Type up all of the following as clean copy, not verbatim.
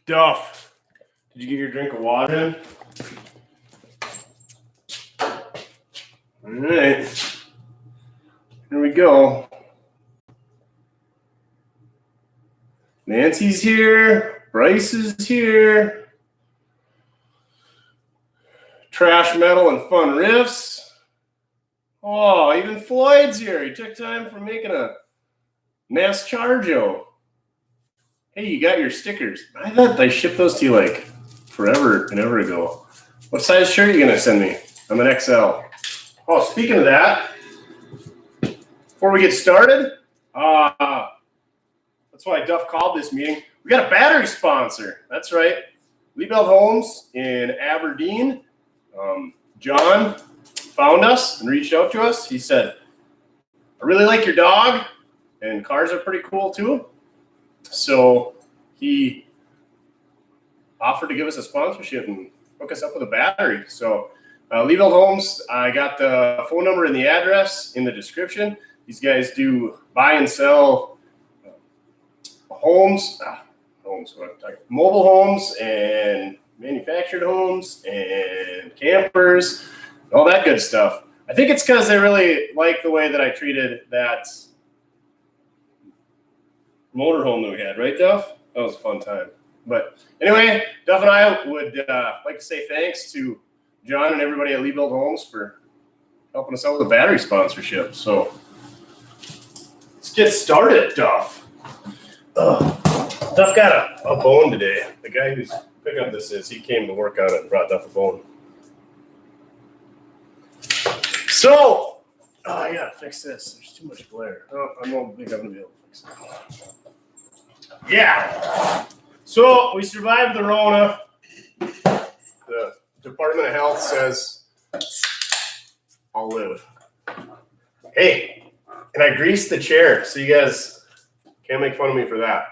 Duff, did you get your drink of water in? All right. Here we go. Nancy's here. Bryce is here. Trash metal and fun riffs. Oh, even Floyd's here. He took time for making a Mass Charjo. Hey, you got your stickers. I thought I shipped those to you like forever and ever ago. What size shirt are you going to send me? I'm an XL. Oh, speaking of that, before we get started, that's why Duff called this meeting. We got a battery sponsor. That's right. Liebelt Homes in Aberdeen. John found us and reached out to us. He said, I really like your dog, and cars are pretty cool too. So he offered to give us a sponsorship and hook us up with a battery. So Liebelt Homes, I got the phone number and the address in the description. These guys do buy and sell mobile homes and manufactured homes and campers, all that good stuff. I think it's because they really like the way that I treated that motorhome that we had, right, Duff? That was a fun time. But anyway, Duff and I would like to say thanks to John and everybody at Liebelt Homes for helping us out with a battery sponsorship. So let's get started, Duff. Duff got a bone today. The guy who's picking up this he came to work on it and brought Duff a bone. So, I gotta fix this. There's too much glare. I don't think I'm gonna be able to fix it. Yeah. So we survived the Rona. The Department of Health says I'll live. Hey, and I greased the chair, so you guys can't make fun of me for that.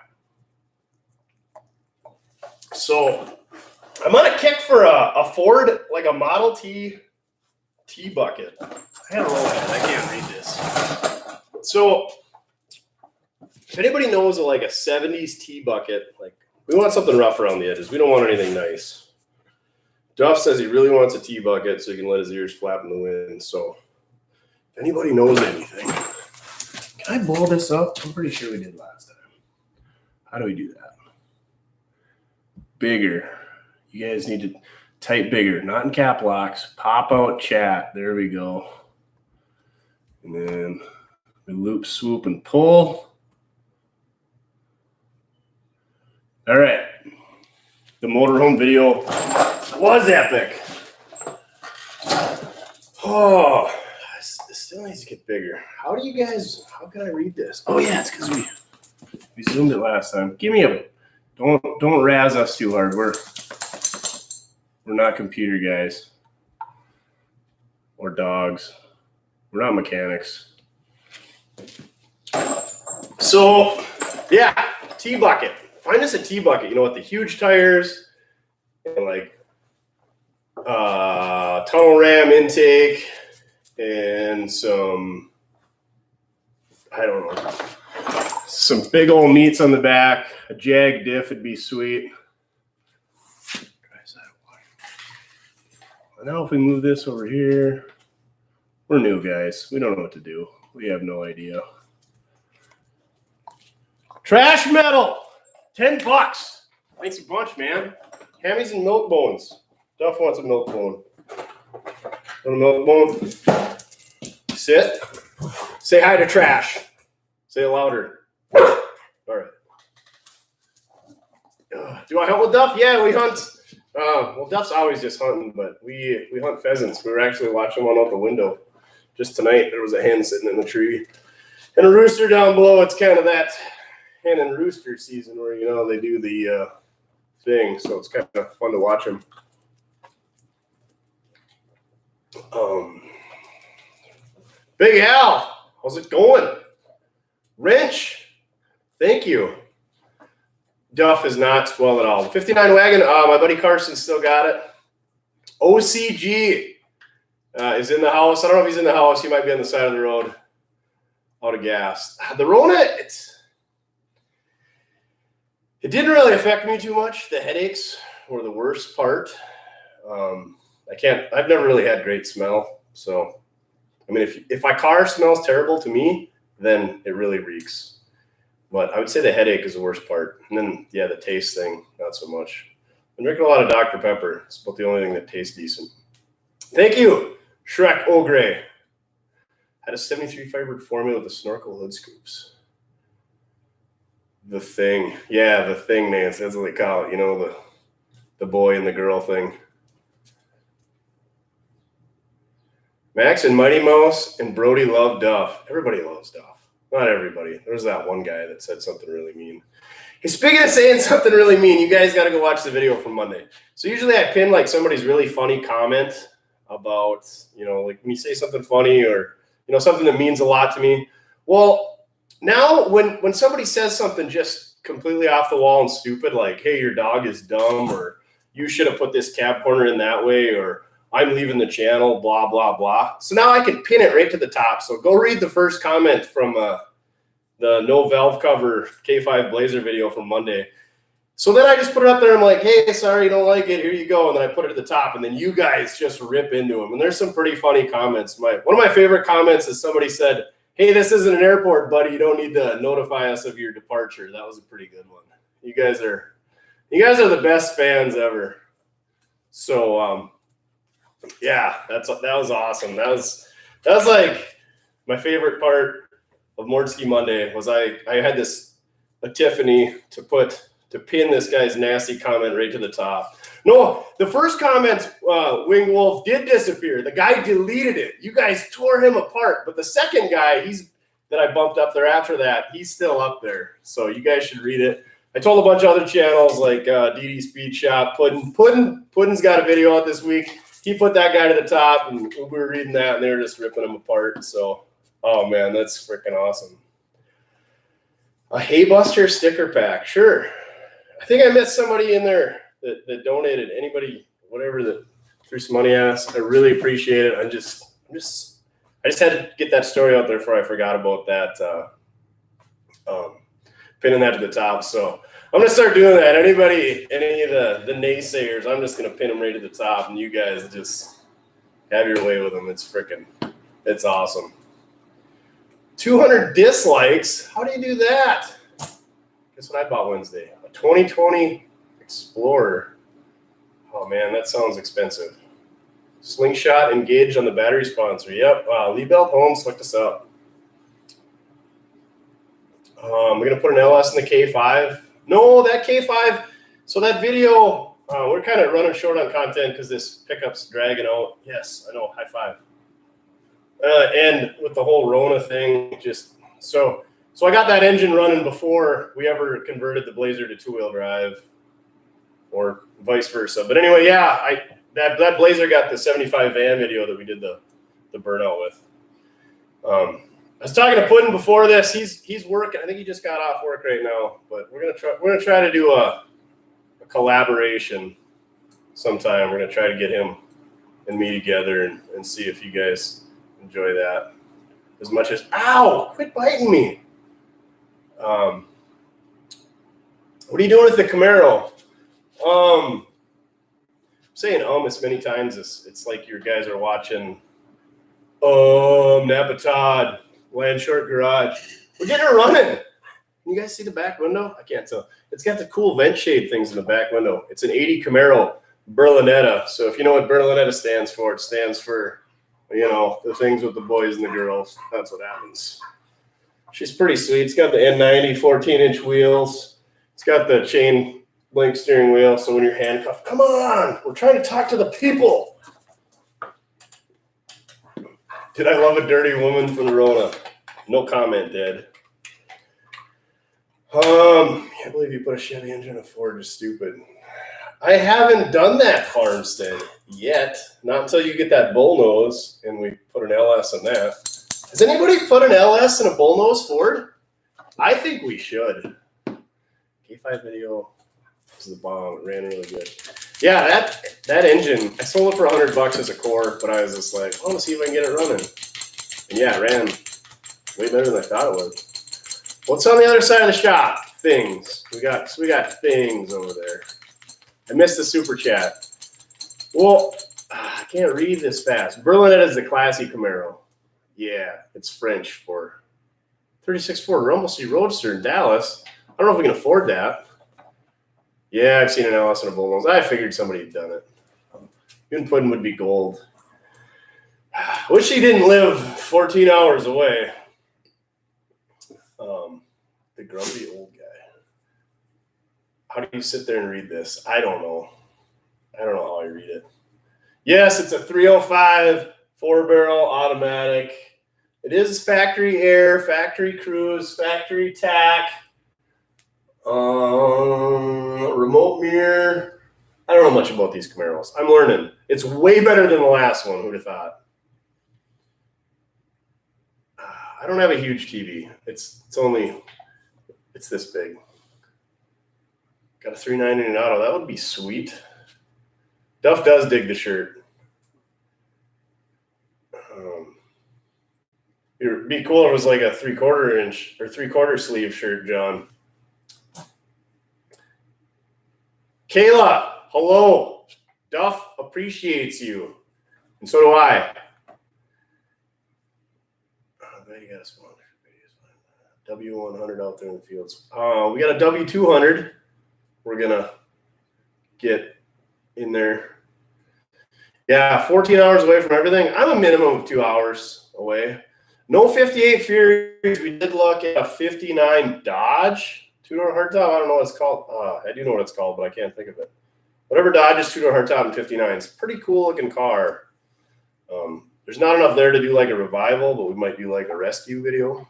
So I'm on a kick for a Ford, like a Model T bucket. I gotta roll it. I can't read this. So if anybody knows like a 70s T bucket, like we want something rough around the edges. We don't want anything nice. Duff says he really wants a T bucket so he can let his ears flap in the wind. So if anybody knows anything, can I blow this up? I'm pretty sure we did last time. How do we do that? Bigger. You guys need to type bigger, not in cap locks. Pop out chat. There we go. And then we loop, swoop, and pull. All right. The motorhome video was epic. Oh, this still needs to get bigger. How can I read this? Oh yeah, it's because we zoomed it last time. Give me don't razz us too hard. We're not computer guys or dogs. We're not mechanics. So yeah, T bucket. Find us a T bucket, you know, with the huge tires and like tunnel ram intake and some, I don't know, some big old meats on the back. A Jag diff would be sweet. Now if we move this over here, we're new guys. We don't know what to do. We have no idea. Trash metal. $10. Thanks a bunch, man. Hammies and milk bones. Duff wants a milk bone. Want a milk bone? Sit. Say hi to Trash. Say it louder. All right. Do I hunt with Duff? Yeah, we hunt. Well, Duff's always just hunting, but we hunt pheasants. We were actually watching one out the window. Just tonight, there was a hen sitting in the tree. And a rooster down below. It's kind of that hen and rooster season where, you know, they do the thing. So it's kind of fun to watch them. Big Al, how's it going? Wrench, thank you. Duff is not spoiled at all. 59 wagon, my buddy Carson still got it. OCG is in the house. I don't know if he's in the house. He might be on the side of the road out of gas. The Rona, It didn't really affect me too much. The headaches were the worst part. I've never really had great smell. So, I mean, if my car smells terrible to me, then it really reeks. But I would say the headache is the worst part. And then, yeah, the taste thing, not so much. I'm drinking a lot of Dr. Pepper. It's about the only thing that tastes decent. Thank you, Shrek Ogre. Had a 73 fibered formula with the snorkel hood scoops. The thing. Yeah, the thing, Nance. That's what they call it. You know, the boy and the girl thing. Max and Mighty Mouse and Brody love Duff. Everybody loves Duff. Not everybody. There's that one guy that said something really mean. Hey, speaking of saying something really mean, you guys got to go watch the video from Monday. So usually I pin like somebody's really funny comment about, you know, like when you say something funny or, you know, something that means a lot to me. Well, now when somebody says something just completely off the wall and stupid, like, hey, your dog is dumb, or you should have put this cab corner in that way, or I'm leaving the channel, blah, blah, blah. So now I can pin it right to the top. So go read the first comment from the no valve cover K5 Blazer video from Monday. So then I just put it up there. I'm like, hey, sorry you don't like it. Here you go. And then I put it at the top. And then you guys just rip into them. And there's some pretty funny comments. One of my favorite comments is somebody said, hey, this isn't an airport, buddy. You don't need to notify us of your departure. That was a pretty good one. You guys are the best fans ever. So, yeah, that was awesome. That was like my favorite part of Mortske Monday was I had this epiphany to pin this guy's nasty comment right to the top. No, the first comment, Winged Wolf, did disappear. The guy deleted it. You guys tore him apart. But the second guy, that I bumped up there after that, he's still up there. So you guys should read it. I told a bunch of other channels like DD Speed Shop. Puddin's got a video out this week. He put that guy to the top, and we were reading that, and they were just ripping him apart. So, oh, man, that's freaking awesome. A Hay Buster sticker pack. Sure. I think I met somebody in there that donated. Anybody, whatever, that threw some money at us. I really appreciate it. I just had to get that story out there before I forgot about that, pinning that to the top. So I'm going to start doing that. Any of the naysayers, I'm just going to pin them right to the top, and you guys just have your way with them. It's awesome. 200 dislikes. How do you do that? Guess what I bought Wednesday? A 2020 Explorer. Oh, man, that sounds expensive. Slingshot engaged on the battery sponsor. Yep. Liebelt Homes hooked us up. We're going to put an LS in the K5. No, that K5. So that video, we're kind of running short on content because this pickup's dragging out. Yes, I know. High five. And with the whole Rona thing, so I got that engine running before we ever converted the Blazer to two-wheel drive, or vice versa. But anyway, yeah, that Blazer got the 75 van video that we did the burnout with. I was talking to Puddin before this. He's working. I think he just got off work right now. But we're gonna try to do a collaboration sometime. We're gonna try to get him and me together and see if you guys enjoy that as much as. Ow! Quit biting me. What are you doing with the Camaro? I'm saying as many times it's like your guys are watching Napa Todd, Land Short Garage. We're getting her running. Can you guys see the back window? I can't tell. It's got the cool vent shade things in the back window. It's an 80 Camaro Berlinetta. So if you know what Berlinetta stands for, it stands for, you know, the things with the boys and the girls. That's what happens. She's pretty sweet. It's got the N90 14-inch wheels. It's got the chain link steering wheel. So when you're handcuffed, come on, we're trying to talk to the people. Did I love a dirty woman from the Rona? No comment, Dad. Can't believe you put a Chevy engine in a Ford. Just stupid. I haven't done that farmstead yet. Not until you get that bullnose and we put an LS in that. Has anybody put an LS in a bullnose Ford? I think we should. K5 video. This is the bomb. It ran really good. Yeah, that engine, I sold it for $100 as a core, but I was just like, I want to see if I can get it running. And yeah, it ran way better than I thought it would. What's on the other side of the shop? things. We got things over there. I missed the super chat. Well, I can't read this fast. Berlinette is the classy Camaro. Yeah, it's French for 36 Ford Rumble Street Roadster in Dallas. I don't know if we can afford that. Yeah, I've seen an LS and a Bullnose. I figured somebody had done it. Good pudding would be gold. Wish he didn't live 14 hours away. The grumpy old guy. How do you sit there and read this? I don't know. I don't know how I read it. Yes, it's a 305 4-barrel automatic. It is factory air, factory cruise, factory tack, remote mirror. I don't know much about these Camaros. I'm learning. It's way better than the last one. Who'd have thought? I don't have a huge TV. It's this big. Got a 399 auto. That would be sweet. Duff does dig the shirt. It'd be cool if it was like a 3/4 inch or 3/4 sleeve shirt, John. Kayla, hello. Duff appreciates you. And so do I. I'm glad you got a sponsor. W100 out there in the fields. We got a W200. We're going to get in there. Yeah, 14 hours away from everything. I'm a minimum of 2 hours away. No 58 Furies. We did look at a 59 Dodge. Two-door hardtop. I don't know what it's called. I do know what it's called, but I can't think of it. Whatever Dodge is two-door hardtop and 59. It's a pretty cool-looking car. There's not enough there to do like a revival, but we might do like a rescue video.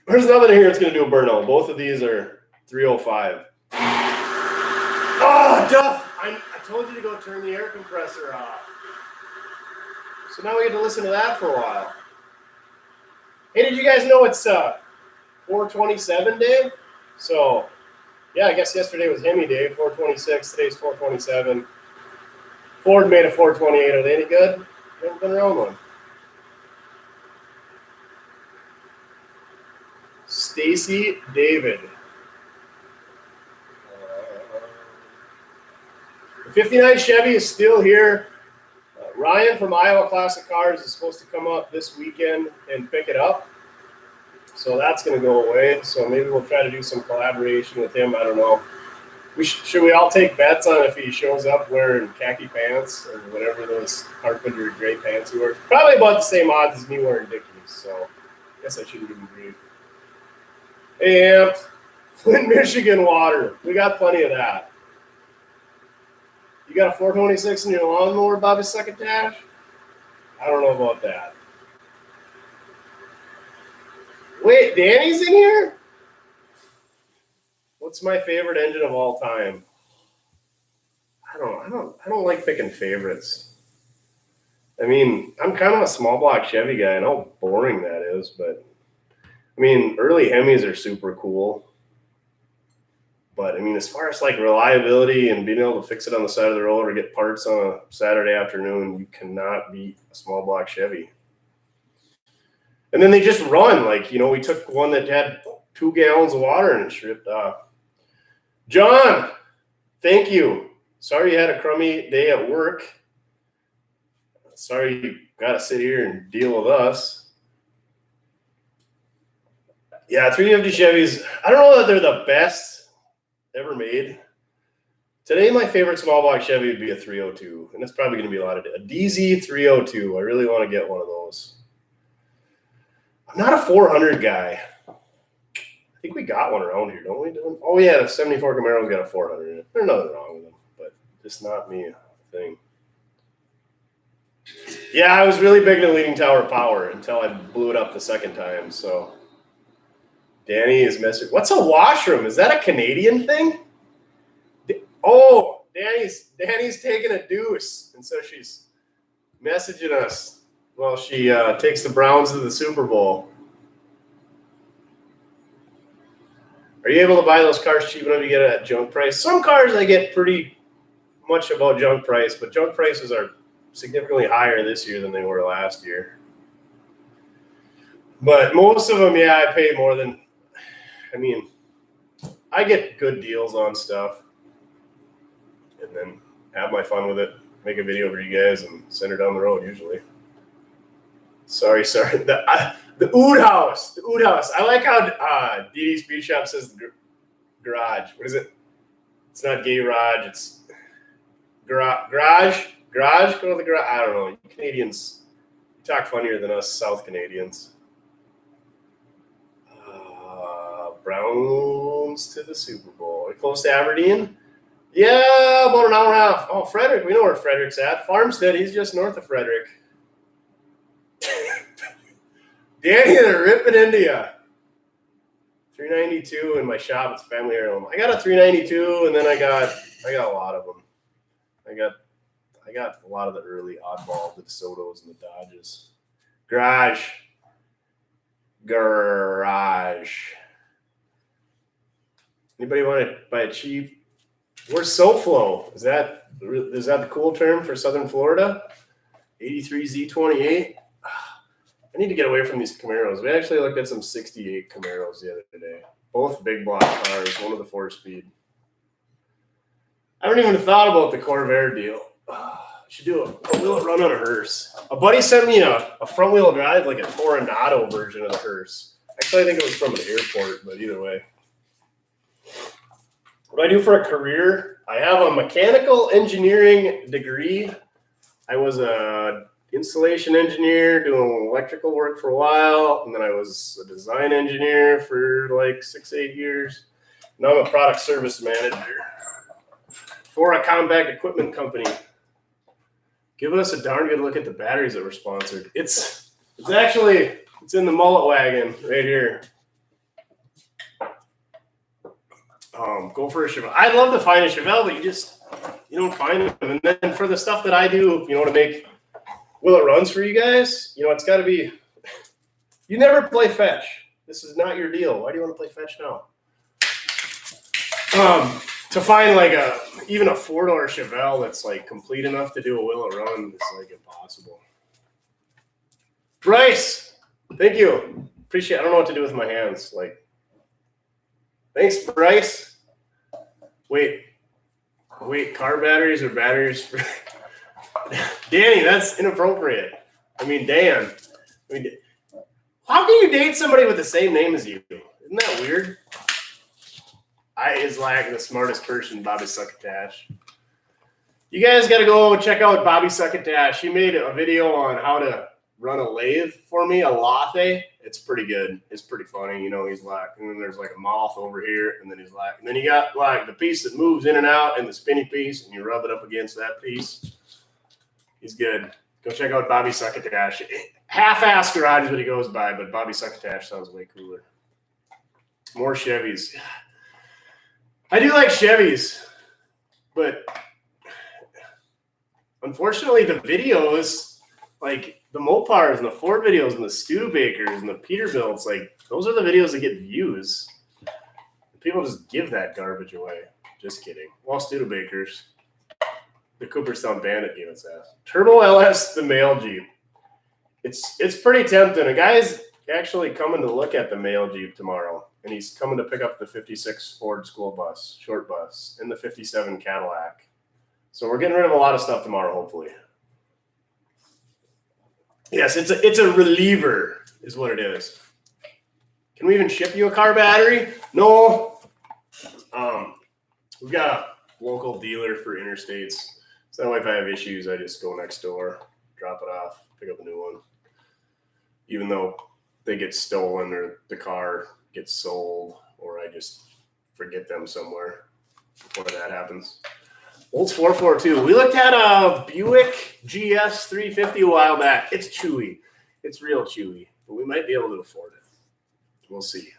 There's nothing here that's going to do a burnout. Both of these are 305. Oh, Duff! I told you to go turn the air compressor off. So now we get to listen to that for a while. Hey, did you guys know it's 427 day? So, yeah, I guess yesterday was Hemi day, 426. Today's 427. Ford made a 428. Are they any good? Never been around one. Stacy David. The 59 Chevy is still here. Ryan from Iowa Classic Cars is supposed to come up this weekend and pick it up. So that's going to go away. So maybe we'll try to do some collaboration with him. I don't know. Should we all take bets on if he shows up wearing khaki pants or whatever those carpenter gray pants he wears? Probably about the same odds as me wearing Dickies. So I guess I shouldn't give him grief. And Flint, Michigan water. We got plenty of that. You got a 426 in your lawnmower, Bobby Succotash? I don't know about that. Wait, Danny's in here? What's my favorite engine of all time? I don't like picking favorites. I mean, I'm kind of a small block Chevy guy. I know how boring that is, but I mean, early Hemis are super cool. But I mean, as far as like reliability and being able to fix it on the side of the road or get parts on a Saturday afternoon, you cannot beat a small block Chevy. And then they just run. Like, you know, we took one that had 2 gallons of water and it stripped off. John, thank you. Sorry you had a crummy day at work. Sorry you got to sit here and deal with us. Yeah, 350 Chevys. I don't know that they're the best ever made. Today, my favorite small block Chevy would be a 302, and it's probably going to be a DZ 302. I really want to get one of those. I'm not a 400 guy. I think we got one around here, don't we? Oh, yeah, the 74 Camaro's got a 400 in it. There's nothing wrong with them, but just not me thing. Yeah, I was really big into leading tower power until I blew it up the second time, so Danny is messing. What's a washroom? Is that a Canadian thing? Oh, Danny's taking a deuce, and so she's messaging us while she takes the Browns to the Super Bowl. Are you able to buy those cars cheap enough to get it at junk price? Some cars I get pretty much about junk price, but junk prices are significantly higher this year than they were last year. But most of them, yeah, I pay more than, I mean, I get good deals on stuff and then have my fun with it. Make a video for you guys and send her down the road usually. Sorry. The Oud House. The Oud House. I like how DD Speed Shop says the garage. What is it? It's not gay garage. It's garage. Garage? Go to the garage. I don't know. You Canadians talk funnier than us South Canadians. Browns to the Super Bowl. Are we close to Aberdeen? Yeah, about an hour and a half. Oh, Frederick. We know where Frederick's at. Farmstead. He's just north of Frederick. Danny, they're ripping India. 392 in my shop. It's family heirloom. I got a 392, and then I got a lot of them. I got a lot of the early oddball, the DeSotos and the Dodges. Garage. Anybody want to buy a cheap? Where's SoFlo? Is that the cool term for Southern Florida? 83 Z28. I need to get away from these Camaros. We actually looked at some 68 Camaros the other day. Both big block cars, one with a 4-speed. I haven't even thought about the Corvair deal. I should do a wheel run on a hearse. A buddy sent me a front wheel drive, like a Toronado version of the hearse. Actually, I think it was from an airport, but either way. What do I do for a career? I have a mechanical engineering degree. I was a installation engineer doing electrical work for a while, and then I was a design engineer for like 6-8 years. Now I'm a product service manager for a compact equipment company. Giving us a darn good look at the batteries that were sponsored. It's in the mullet wagon right here. Go for a Chevelle. I'd love to find a Chevelle, but you don't find them. And then for the stuff that I do, to make will it runs for you guys, it's got to be. You never play fetch. This is not your deal. Why do you want to play fetch now? To find even a 4-door Chevelle that's like complete enough to do a will it run is like impossible. Bryce, thank you. Appreciate. I don't know what to do with my hands. Thanks, Bryce. Wait, car batteries or batteries for Danny? That's inappropriate. Dan. How can you date somebody with the same name as you? Isn't that weird? I is like the smartest person, Bobby Succotash. You guys got to go check out Bobby Succotash. He made a video on how to run a lathe for me, a lathe. It's pretty good. It's pretty funny. He's like, and then there's like a mouth over here, and then he's like, and then you got like the piece that moves in and out and the spinny piece, and you rub it up against that piece. He's good. Go check out Bobby Succotash. Half-ass garage is what he goes by, but Bobby Succotash sounds way cooler. More Chevys. I do like Chevys, but unfortunately the videos, like the Mopars and the Ford videos and the Studebakers and the Peterbilts, like those are the videos that get views. People just give that garbage away. Just kidding. Well, Studebakers. The Cooperstown Bandit gave its ass. Turbo LS, the male Jeep. It's pretty tempting. A guy's actually coming to look at the male Jeep tomorrow, and he's coming to pick up the 56 Ford school bus, short bus, and the 57 Cadillac. So we're getting rid of a lot of stuff tomorrow, hopefully. Yes, it's a reliever is what it is. Can we even ship you a car battery? No. We've got a local dealer for interstates. So that way if I have issues, I just go next door, drop it off, pick up a new one. Even though they get stolen or the car gets sold or I just forget them somewhere before that happens. Olds 442. We looked at a Buick GS 350 a while back. It's chewy. It's real chewy, but we might be able to afford it. We'll see.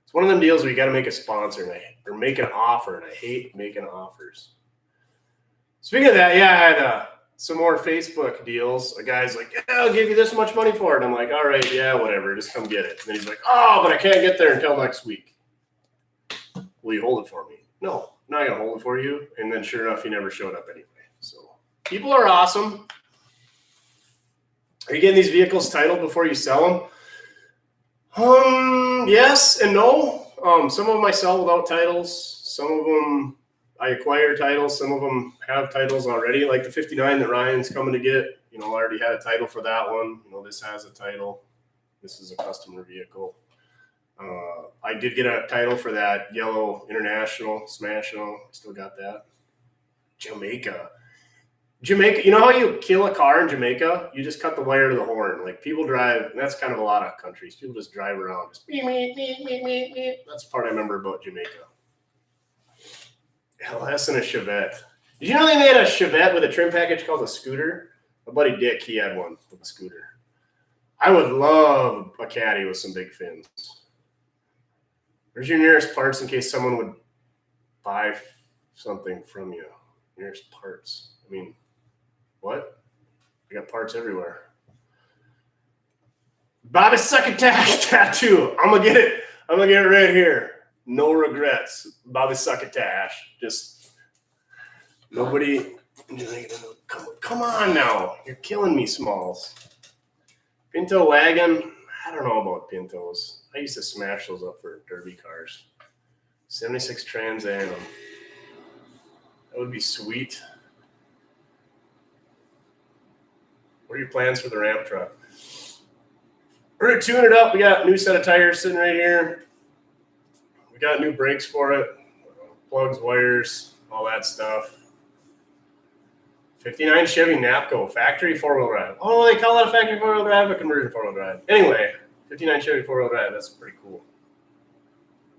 It's one of them deals where you got to make a sponsor or make an offer, and I hate making offers. Speaking of that, yeah, I had some more Facebook deals. A guy's like, yeah, I'll give you this much money for it. I'm like, all right, yeah, whatever. Just come get it. And then he's like, oh, but I can't get there until next week. Will you hold it for me? No, I'm not going to hold it for you. And then sure enough, he never showed up anyway. So people are awesome. Are you getting these vehicles titled before you sell them? Yes and no. Some of them I sell without titles. Some of them I acquire titles. Some of them have titles already. Like the 59 that Ryan's coming to get. You know, I already had a title for that one. You know, this has a title. This is a customer vehicle. I did get a title for that yellow International Smash-O. Still got that. Jamaica. You know how you kill a car in Jamaica? You just cut the wire to the horn. Like people drive, and that's kind of a lot of countries. People just drive around. Just beep, beep, beep, beep, beep, beep. That's the part I remember about Jamaica. LS and a Chevette. Did you know they made a Chevette with a trim package called a scooter? My buddy Dick, he had one with a scooter. I would love a caddy with some big fins. Where's your nearest parts in case someone would buy something from you? Nearest parts. I mean, what? I got parts everywhere. Bobby Succotash tattoo. I'm gonna get it. I'm gonna get it right here. No regrets. Bobby Succotash. Just nobody. Come on now. You're killing me, Smalls. Pinto wagon. I don't know about Pintos. I used to smash those up for derby cars. 76 Trans Am. That would be sweet. What are your plans for the ramp truck? We're going to tune it up. We got a new set of tires sitting right here. We got new brakes for it. Plugs, wires, all that stuff. 59 Chevy Napco, factory four-wheel drive. Oh, they call that a factory four-wheel drive, a conversion four-wheel drive. Anyway, 59 Chevy four-wheel drive. That's pretty cool.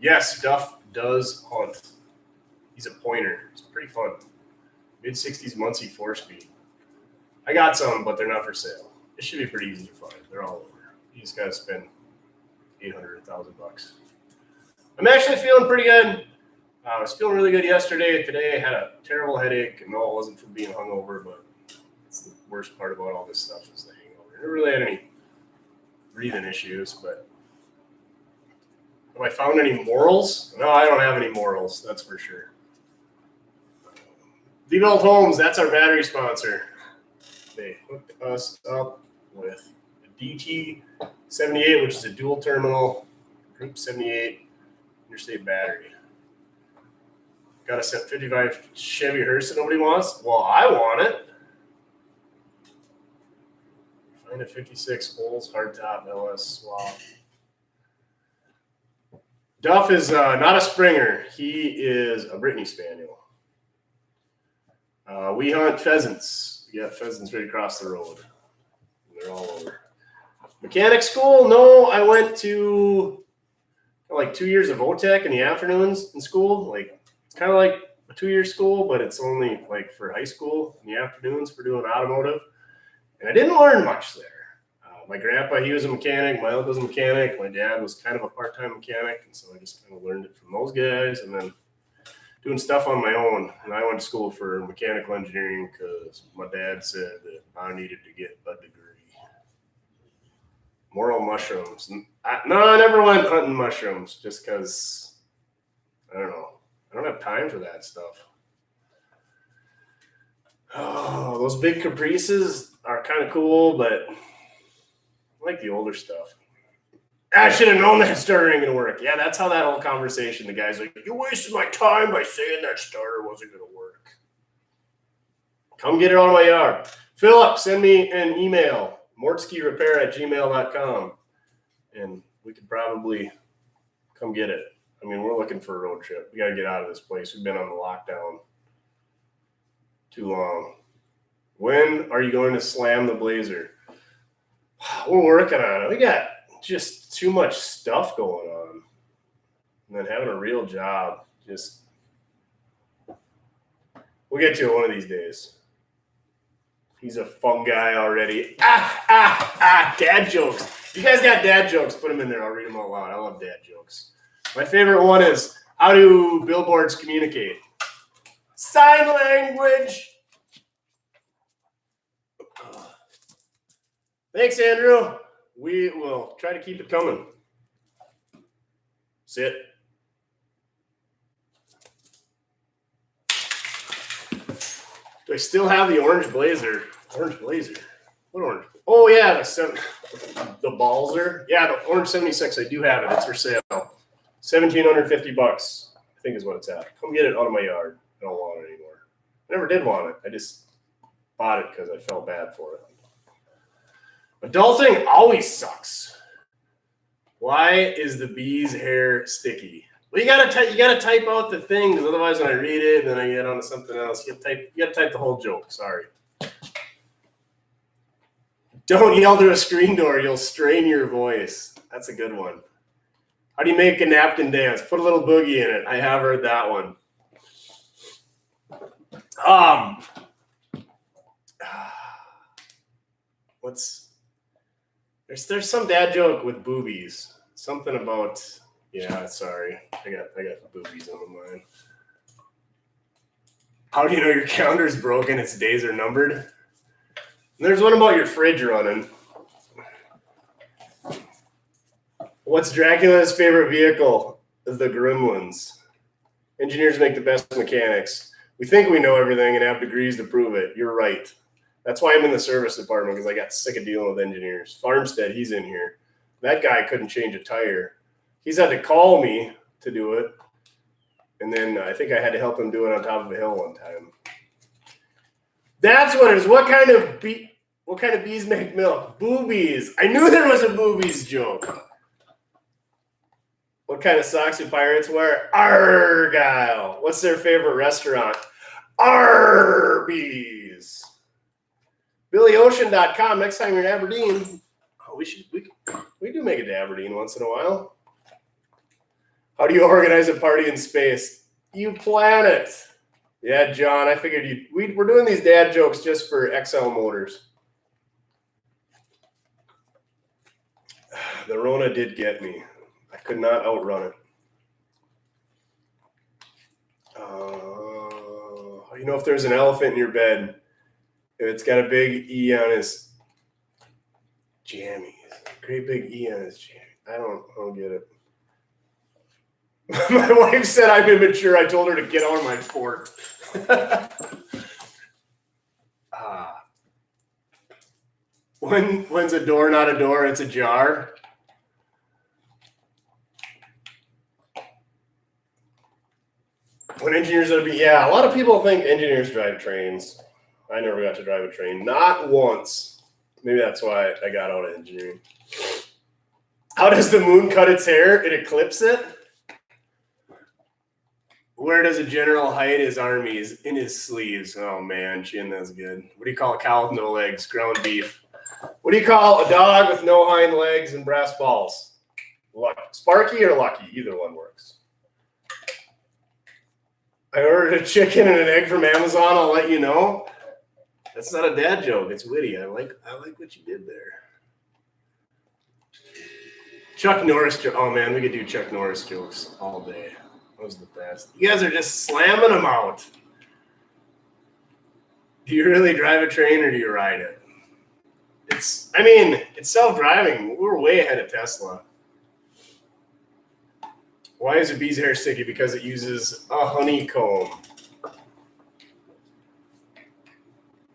Yes, Duff does hunt. He's a pointer. It's pretty fun. Mid-60s Muncie 4-speed. I got some, but they're not for sale. It should be pretty easy to find. They're all over. You just got to spend $800 or $1,000. I'm actually feeling pretty good. I was feeling really good yesterday. Today I had a terrible headache, and no, it wasn't from being hungover, but it's the worst part about all this stuff is the hangover. I never really had any breathing issues, but have I found any morals? No, I don't have any morals, that's for sure. Liebelt Homes, that's our battery sponsor. They hooked us up with a DT78, which is a dual terminal Group 78 interstate battery. Got a set 55 Chevy hearse that nobody wants. Well, I want it. Find a 56 holes hardtop LS swap. Duff is not a Springer. He is a Brittany Spaniel. We hunt pheasants. We got pheasants right across the road. They're all over. Mechanic school? No, I went to like 2 years of VOTEC in the afternoons in school. Like it's kind of like a 2-year school, but it's only like for high school in the afternoons for doing automotive. And I didn't learn much there. My grandpa, he was a mechanic. My uncle was a mechanic. My dad was kind of a part-time mechanic. And so I just kind of learned it from those guys and then doing stuff on my own. And I went to school for mechanical engineering because my dad said that I needed to get a degree. Morel mushrooms. I never went hunting mushrooms just because, I don't know. I don't have time for that stuff. Oh, those big caprices are kind of cool, but I like the older stuff. I should have known that starter ain't gonna work. Yeah, that's how that whole conversation, the guy's like, you wasted my time by saying that starter wasn't gonna work. Come get it out of my yard. Philip, send me an email, mortskerepair@gmail.com, and we could probably come get it. I mean, we're looking for a road trip. We got to get out of this place. We've been on the lockdown too long. When are you going to slam the Blazer? We're working on it. We got just too much stuff going on. And then having a real job, just, we'll get to it one of these days. He's a fun guy already. Dad jokes. If you guys got dad jokes, put them in there. I'll read them out loud. I love dad jokes. My favorite one is, how do billboards communicate? Sign language. Thanks, Andrew. We will try to keep it coming. Sit. Do I still have the orange blazer? Orange blazer? What orange blazer? Oh yeah, the Balzer. Yeah, the orange 76. I do have it. It's for sale. $1,750. I think is what it's at. Come get it out of my yard. I don't want it anymore. I never did want it. I just bought it because I felt bad for it. Adulting always sucks. Why is the bee's hair sticky? Well, you gotta type out the thing, because otherwise when I read it, then I get onto something else. You gotta type the whole joke. Sorry. Don't yell through a screen door. You'll strain your voice. That's a good one. How do you make a napkin dance? Put a little boogie in it. I have heard that one. There's some dad joke with boobies. Something about, yeah, sorry. I got boobies on my mind. How do you know your calendar's broken? Its days are numbered. And there's one about your fridge running. What's Dracula's favorite vehicle? The Gremlins. Engineers make the best mechanics. We think we know everything and have degrees to prove it. You're right. That's why I'm in the service department, because I got sick of dealing with engineers. Farmstead, he's in here. That guy couldn't change a tire. He's had to call me to do it. And then I think I had to help him do it on top of a hill one time. That's what it is. What kind of bees make milk? Boobies. I knew there was a boobies joke. What kind of socks do pirates wear? Argyle. What's their favorite restaurant? Arby's. BillyOcean.com. Next time you're in Aberdeen, we do make it to Aberdeen once in a while. How do you organize a party in space? You plan it. Yeah, John, I figured we're doing these dad jokes just for XL Motors. The Rona did get me. I could not outrun it. You know if there's an elephant in your bed, if it's got a big E on his jammies. Great big E on his jammies. I don't get it. My wife said I'm immature. I told her to get out of my fort. When's a door not a door? It's a jar. When engineers are a lot of people think engineers drive trains. I never got to drive a train, not once. Maybe that's why I got out of engineering. How does the moon cut its hair? It eclipses it. Where does a general hide his armies? In his sleeves. Oh man, Chin, that's good. What do you call a cow with no legs? Ground beef. What do you call a dog with no hind legs and brass balls? Sparky or Lucky? Either one works. I ordered a chicken and an egg from Amazon. I'll let you know. That's not a dad joke. It's witty. I like what you did there. Chuck Norris joke. Oh man, we could do Chuck Norris jokes all day. That was the best. You guys are just slamming them out. Do you really drive a train or do you ride it? It's self-driving. We're way ahead of Tesla. Why is a bee's hair sticky? Because it uses a honeycomb.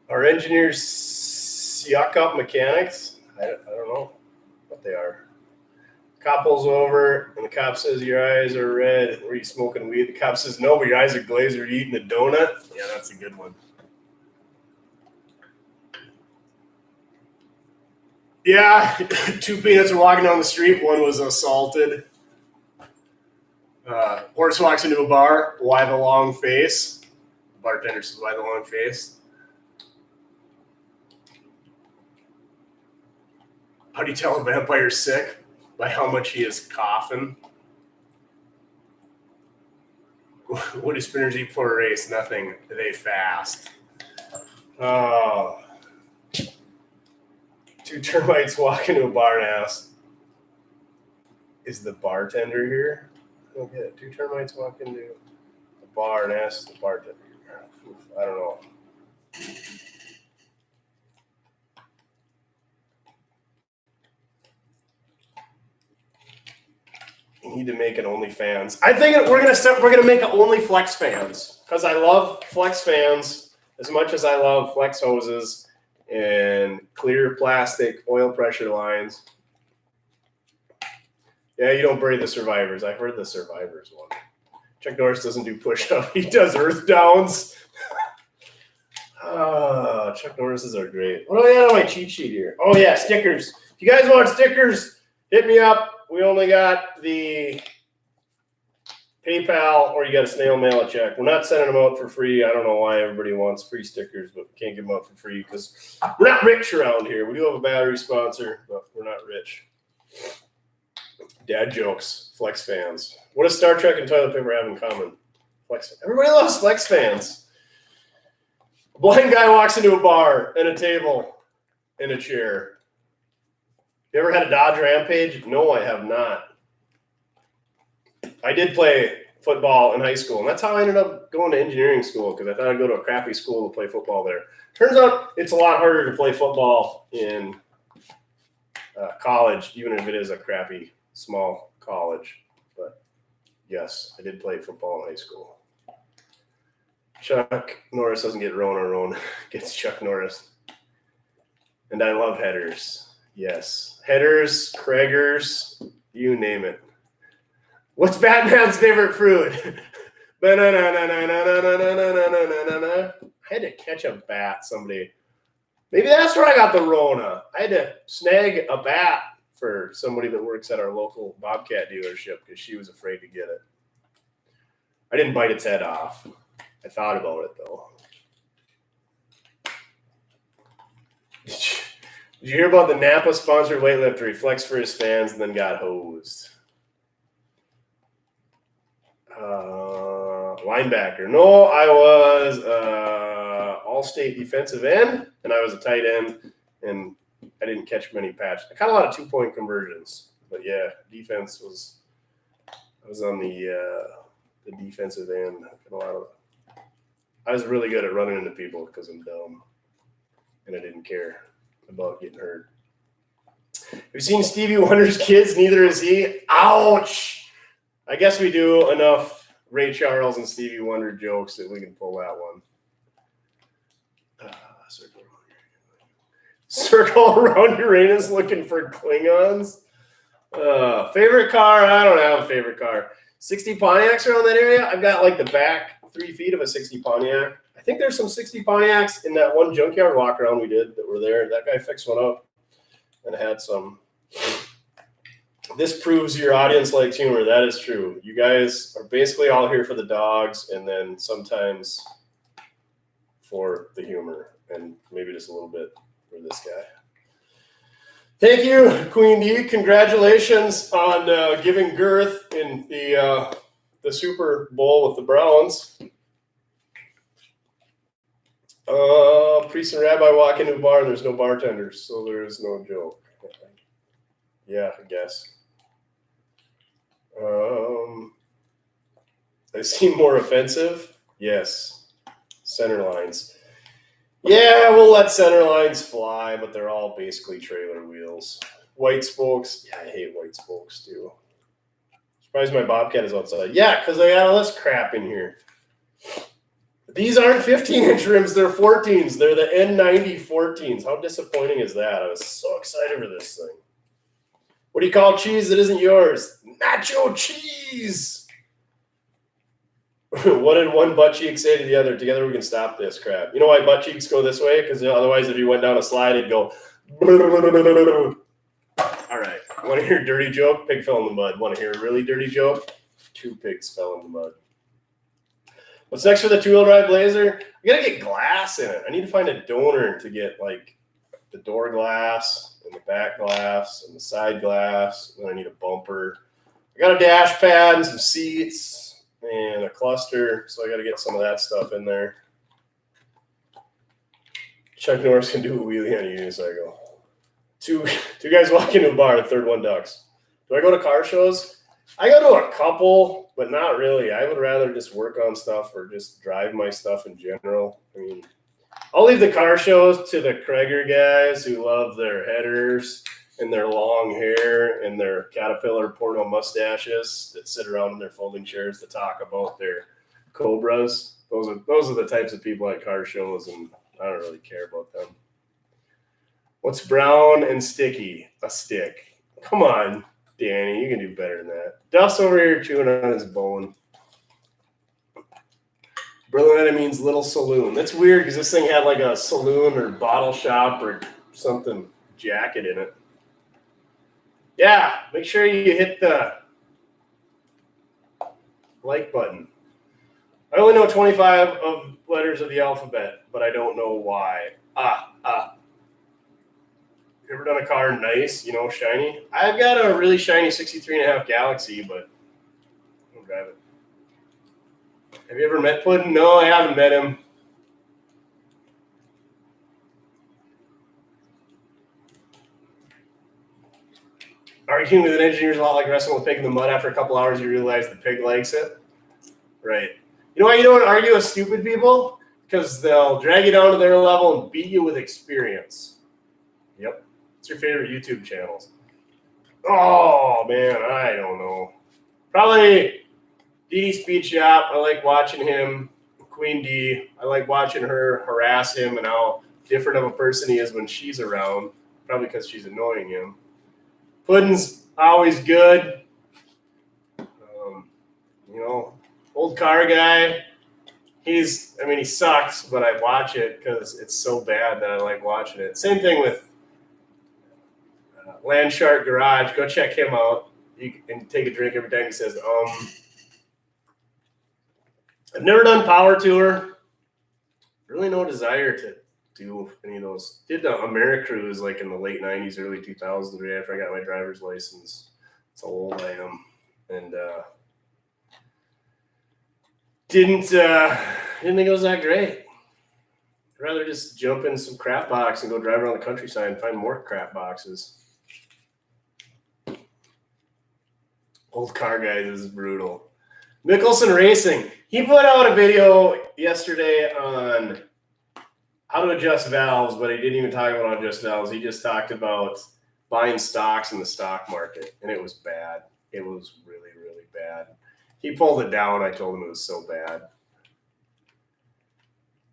Are engineers yuck up mechanics? I don't know what they are. Cop pulls over and the cop says, your eyes are red. Were you smoking weed? The cop says, no, but your eyes are glazed. Are you eating a donut? Yeah, that's a good one. Yeah, two peanuts were walking down the street. One was assaulted. Horse walks into a bar. Why the long face? The bartender says, why the long face? How do you tell a vampire's sick? By how much he is coughing. What do spinners eat for a race? Nothing. They fast. Oh. Two termites walk into a bar and ask, is the bartender here? I don't get it. Two termites walk into a bar and ask the bartender. I don't know. You need to make an OnlyFans. I think we're gonna make an Only Flex fans because I love Flex fans as much as I love Flex hoses and clear plastic oil pressure lines. Yeah, you don't bury the survivors. I've heard the survivors one. Chuck Norris doesn't do push-up. He does earth downs. Chuck Norris's are great. What do I got on my cheat sheet here? Oh, yeah, stickers. If you guys want stickers, hit me up. We only got the PayPal, or you got to snail mail a check. We're not sending them out for free. I don't know why everybody wants free stickers, but we can't give them out for free because we're not rich around here. We do have a battery sponsor, but we're not rich. Dad jokes, Flex fans. What does Star Trek and toilet paper have in common? Flex. Everybody loves Flex fans. A blind guy walks into a bar and a table and a chair. You ever had a Dodge Rampage? No, I have not. I did play football in high school, and that's how I ended up going to engineering school, because I thought I'd go to a crappy school to play football there. Turns out it's a lot harder to play football in college, even if it is a crappy small college. But yes, I did play football in high school. Chuck Norris doesn't get Rona. Rona gets Chuck Norris. And I love headers. Yes. Headers, Kraggers, you name it. What's Batman's favorite fruit? I had to catch a bat someday. Maybe that's where I got the Rona. I had to snag a bat for somebody that works at our local Bobcat dealership because she was afraid to get it. I didn't bite its head off. I thought about it, though. Did you hear about the Napa-sponsored weightlifter? He flexed for his fans and then got hosed. Linebacker. No, I was all-state defensive end, and I was a tight end, and I didn't catch many patches. I caught a lot of two-point conversions, but yeah, defense was. I was on the defensive end. I was really good at running into people because I'm dumb, and I didn't care about getting hurt. Have you seen Stevie Wonder's kids? Neither has he. Ouch! I guess we do enough Ray Charles and Stevie Wonder jokes that we can pull that one. Circle around Uranus looking for Klingons. Favorite car? I don't have a favorite car. 60 Pontiacs around that area. I've got like the back 3 feet of a 60 Pontiac. I think there's some 60 Pontiacs in that one junkyard walk around we did that were there. That guy fixed one up and had some. This proves your audience likes humor. That is true. You guys are basically all here for the dogs and then sometimes for the humor and maybe just a little bit for this guy. Thank you, Queen D. Congratulations on giving girth in the Super Bowl with the Browns. Priest and rabbi walk into a bar and there's no bartenders, so there is no joke. Yeah, I guess. They seem more offensive. Yes. Center lines. Yeah, we'll let center lines fly, but they're all basically trailer wheels. White spokes. Yeah, I hate white spokes too. Surprised my Bobcat is outside. Yeah, because I got all this crap in here. These aren't 15-inch rims. They're 14s. They're the N90 14s. How disappointing is that? I was so excited for this thing. What do you call cheese that isn't yours? Nacho cheese. What did one butt cheek say to the other? Together we can stop this crap. You know why butt cheeks go this way? Because otherwise if you went down a slide, it'd go. All right. Want to hear a dirty joke? Pig fell in the mud. Want to hear a really dirty joke? 2 pigs fell in the mud. What's next for the 2-wheel drive Blazer? I got to get glass in it. I need to find a donor to get like the door glass and the back glass and the side glass. And then I need a bumper. I got a dash pad and some seats and a cluster. So I got to get some of that stuff in there. Chuck Norris can do a wheelie on a unicycle. Two guys walk into a bar, the third one ducks. Do I go to car shows? I go to a couple, but not really. I would rather just work on stuff or just drive my stuff in general. I mean, I'll leave the car shows to the Krieger guys who love their headers and their long hair and their Caterpillar porno mustaches that sit around in their folding chairs to talk about their Cobras. Those are the types of people at car shows, and I don't really care about them. What's brown and sticky? A stick. Come on, Danny. You can do better than that. Duff's over here chewing on his bone. Berlinetta means little saloon. That's weird because this thing had like a saloon or bottle shop or something jacket in it. Yeah, make sure you hit the like button. I only know 25 of letters of the alphabet, but I don't know why. You ever done a car nice, shiny? I've got a really shiny 63.5 Galaxy, but I don't drive it. Have you ever met Puddin'? No, I haven't met him. Arguing with an engineer is a lot like wrestling with a pig in the mud. After a couple hours, you realize the pig likes it. Right. You know why you don't argue with stupid people? Because they'll drag you down to their level and beat you with experience. Yep. What's your favorite YouTube channels? Oh, man, I don't know. Probably Dee Speed Shop. I like watching him. Queen D. I like watching her harass him and how different of a person he is when she's around. Probably because she's annoying him. Puddin's always good. Olde Carr Guy. He sucks, but I watch it because it's so bad that I like watching it. Same thing with Landshark Garage. Go check him out. You can take a drink every time he says, I've never done Power Tour. Really no desire to do any of those. Did Americruise like in the late 90s, early 2000s, right after I got my driver's license. That's how old I am. And didn't think it was that great. I'd rather just jump in some crap box and go drive around the countryside and find more crap boxes. Olde Carr Guy, this is brutal. Mickelson Racing. He put out a video yesterday on how to adjust valves, but he didn't even talk about how to adjust valves. He just talked about buying stocks in the stock market, and it was bad. It was really, really bad. He pulled it down. I told him it was so bad.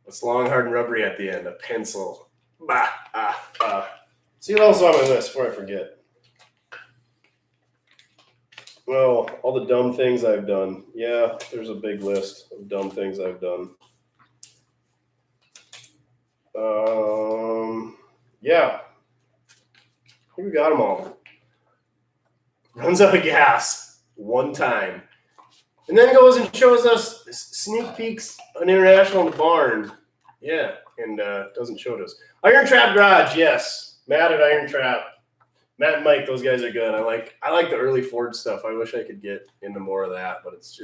It's long, hard, and rubbery at the end. A pencil. See what else is on my list before I forget. Well, all the dumb things I've done. Yeah, there's a big list of dumb things I've done. Yeah. I think we got them all. Runs out of gas one time. And then goes and shows us sneak peeks on International in the barn. Yeah, and doesn't show us. Iron Trap Garage, yes. Matt at Iron Trap. Matt and Mike, those guys are good. I like the early Ford stuff. I wish I could get into more of that, but it's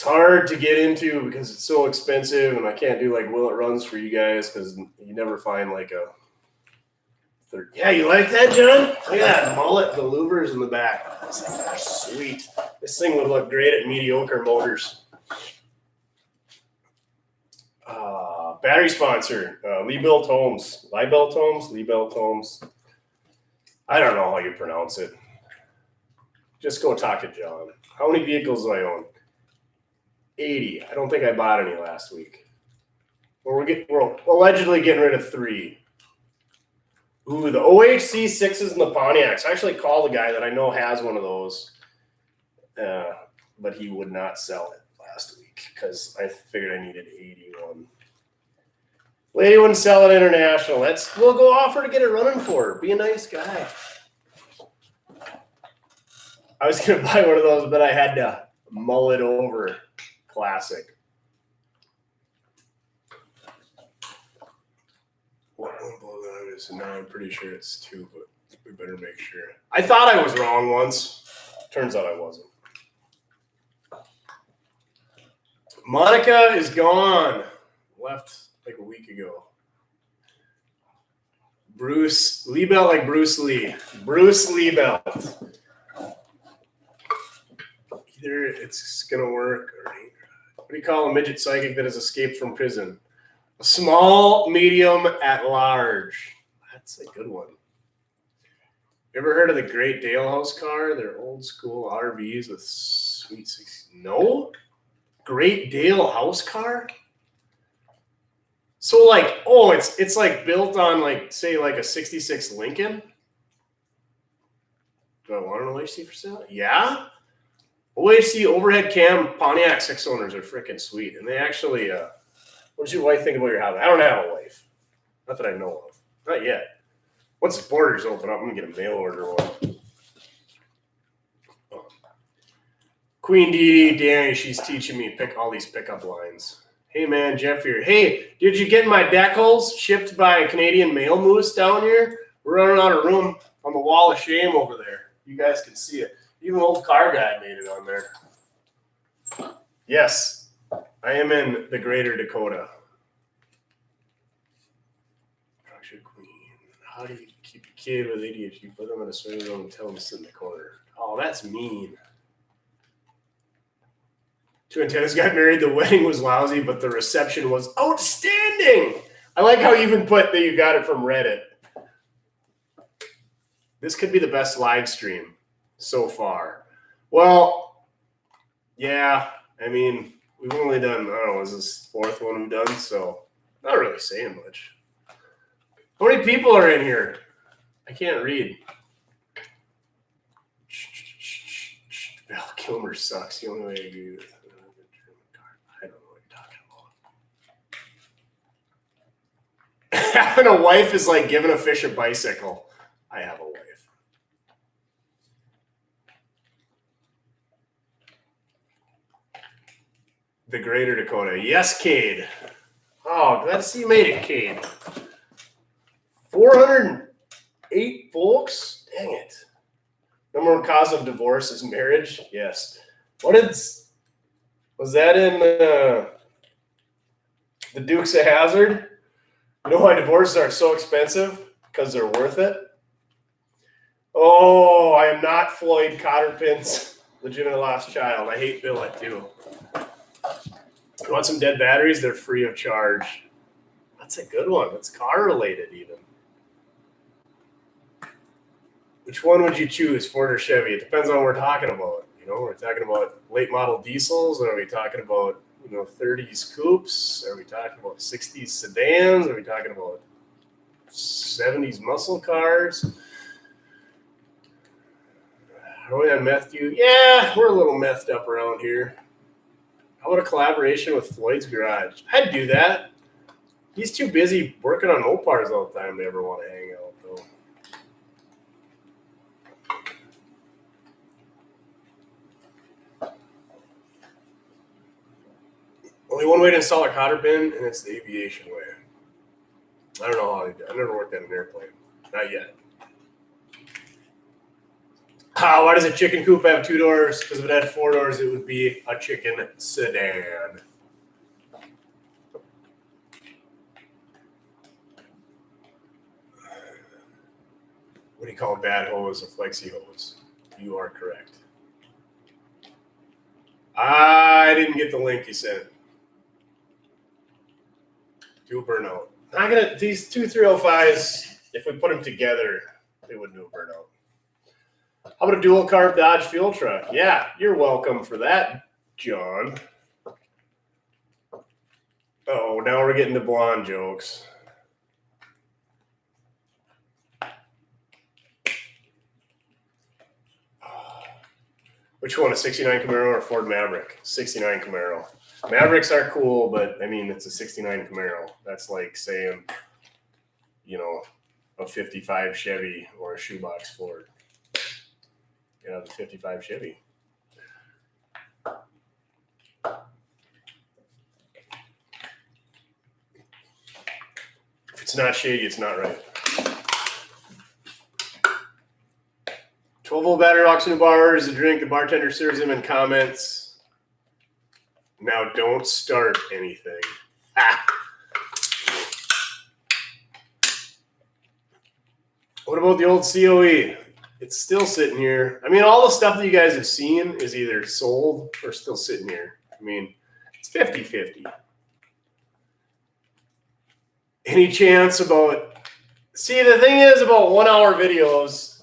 hard to get into because it's so expensive, and I can't do like will it runs for you guys because you never find like a third. Yeah, you like that, John? Look at that mullet, the louvers in the back. These things are sweet. This thing would look great at mediocre motors. Battery sponsor, Liebelt Homes. Liebelt Homes. I don't know how you pronounce it. Just go talk to John. How many vehicles do I own? 80. I don't think I bought any last week. We're allegedly getting rid of 3. Ooh, the OHC 6s and the Pontiacs. I actually called a guy that I know has one of those, but he would not sell it last week because I figured I needed 81. Lady wouldn't sell it international. We'll go offer to get it running for her. Be a nice guy. I was going to buy one of those, but I had to mull it over. Classic. So now I'm pretty sure it's 2, but we better make sure. I thought I was wrong once. Turns out I wasn't. Monica is gone. Left like a week ago. Bruce Liebelt, like Bruce Lee. Bruce Liebelt. Either it's gonna work or what do you call a midget psychic that has escaped from prison? A small, medium, at large. That's a good one. You ever heard of the Great Dale House car? They're old school RVs with sweet 60. No? Great Dale House car? So like, oh, it's like built on like, say like a 66 Lincoln. Do I want an OHC for sale? Yeah. OHC overhead cam Pontiac 6-cylinders are freaking sweet. And they actually, what does your wife think about your house? I don't have a wife. Not that I know of. Not yet. Once the borders open up, I'm going to get a mail order one. Queen Dee, Danny, she's teaching me pick all these pickup lines. Hey, man, Jeff here. Hey, did you get my decals shipped by Canadian Mail Moose down here? We're running out of room on the wall of shame over there. You guys can see it. Even Olde Carr Guy made it on there. Yes, I am in the Greater Dakota. Queen. How do you keep a kid with idiots? You put them in a swing room and tell them to sit in the corner. Oh, that's mean. Two antennas got married. The wedding was lousy, but the reception was outstanding. I like how you even put that you got it from Reddit. This could be the best live stream so far. Well, yeah, I mean, we've only done, I don't know, is this fourth one we've done? So not really saying much. How many people are in here? I can't read. Val Kilmer sucks. The only way I do it. I don't know what you're talking about. Having a wife is like giving a fish a bicycle. I have a wife. The Greater Dakota. Yes, Cade. Oh, glad to see you made it, Cade. 408 folks? Dang it. Number one cause of divorce is marriage? Yes. Was that in the Dukes of Hazzard? You know why divorces are so expensive? Because they're worth it. Oh, I am not Floyd Cotterpin's legitimate lost child. I hate billet too. You want some dead batteries? They're free of charge. That's a good one. That's car related even. Which one would you choose, Ford or Chevy? It depends on what we're talking about. You know, we're talking about late model diesels, or are we talking about 30s coupes? Are we talking about 60s sedans? Are we talking about 70s muscle cars? Are we on meth too? Yeah, we're a little methed up around here. How about a collaboration with Floyd's Garage? I'd do that. He's too busy working on Mopars all the time to ever want to hang out, though. Only one way to install a cotter pin, and it's the aviation way. I don't know how to do it. I've never worked on an airplane. Not yet. Why does a chicken coop have 2 doors? Because if it had 4 doors, it would be a chicken sedan. What do you call a bad hose? A flexi hose. You are correct. I didn't get the link you sent. Do a burnout. Not gonna. These 2 305s, if we put them together, they wouldn't do a burnout. How about a dual carb Dodge fuel truck? Yeah, you're welcome for that, John. Oh, now we're getting to blonde jokes. Which one, a 69 Camaro or a Ford Maverick? 69 Camaro. Mavericks are cool, but I mean, it's a 69 Camaro. That's like saying, a 55 Chevy or a shoebox Ford. The 55 Chevy. If it's not shady, it's not right. 12-volt battery walks into bar is a drink. The bartender serves him and comments, "Now don't start anything." What about the old COE? It's still sitting here. I mean, all the stuff that you guys have seen is either sold or still sitting here. I mean, it's 50-50. Any chance about... See, the thing is about 1-hour videos,